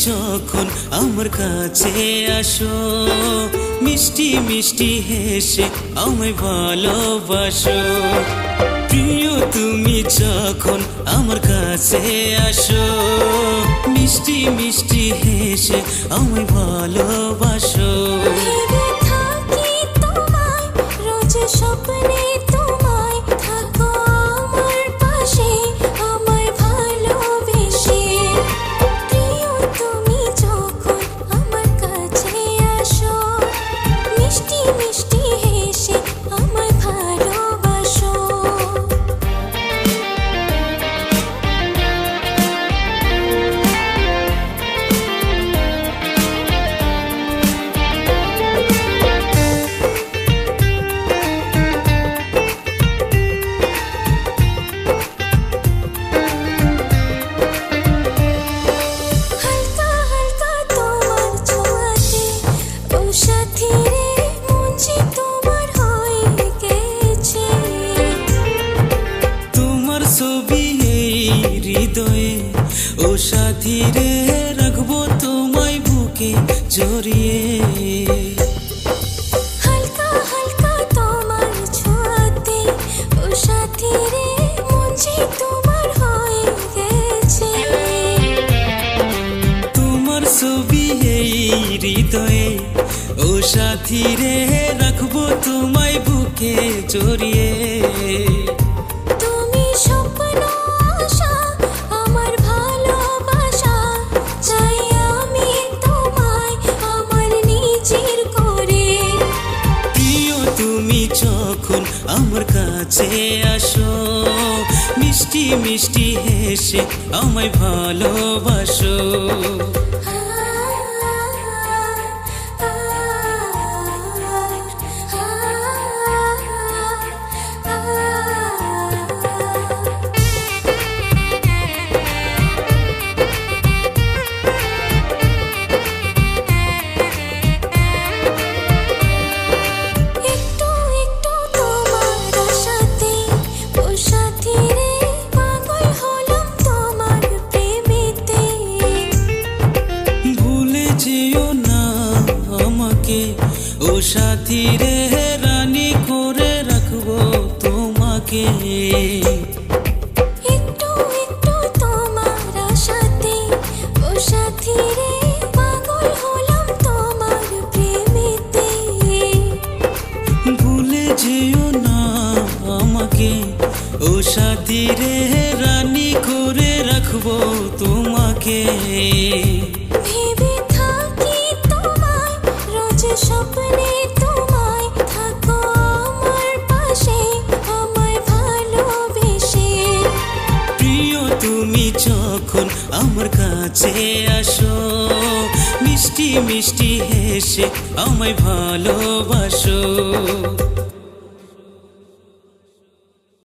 যখন আমার কাছে আসো, মিষ্টি মিষ্টি হেসে আমায় ভালোবাসো। প্রিয় তুমি যখন আমার কাছে আসো, মিষ্টি মিষ্টি হেসে আমায় ভালোবাসো। ভেবে থাকি তোমায়, রোজ স্বপ্নে তোমায়, থাকো আমার পাশে আমায় ভালোবেসে। প্রিয় তুমি যখন আমার কাছে আসো, মিষ্টি মিষ্টি হেসে আমায় ভালোবাসো। হালকা হালকা তোমার ছোঁয়াতে, ও সাথী রে মন যে তোমার হয়ে গেছে। তোমার ছবি এই হৃদয়ে, ও সাথী রে রাখবো তোমায় বুকে জড়িয়ে। হালকা হালকা তোমার ছোঁয়াতে, ও সাথী রে মন যে তোমার হয়ে গেছে। তোমার ছবি এই হৃদয়ে, ও সাথী রে রাখবো তোমায় বুকে জড়িয়ে। তুমি স্বপ্ন আশা, আমার ভালোবাসা, চাই আমি তোমায় আমার নিজের করে। প্রিয় তুমি যখন আমার কাছে আসো, মিষ্টি মিষ্টি হেসে আমায় ভালোবাসো। একটু একটু তোমার আশাতে, ও সাথী রে পাগল হলাম তোমার প্রেমেতে। ভুলে যেও না আমাকে, ও সাথী রে রানী করে রাখবো তোমাকে। একটু একটু তোমার আশাতে, ও সাথী রে পাগল হলাম তোমার প্রেমেতে। ভুলে যেও না আমাকে, ও সাথী রে রানী করে রাখবো তোমাকে। ভেবে থাকি তোমায়, রোজ স্বপ্নে তোমায়, থাকো আমার পাশে আমায় ভালোবেসে। প্রিয় তুমি যখন আমার কাছে আসো, মিষ্টি মিষ্টি হেসে আমায় ভালোবাসো।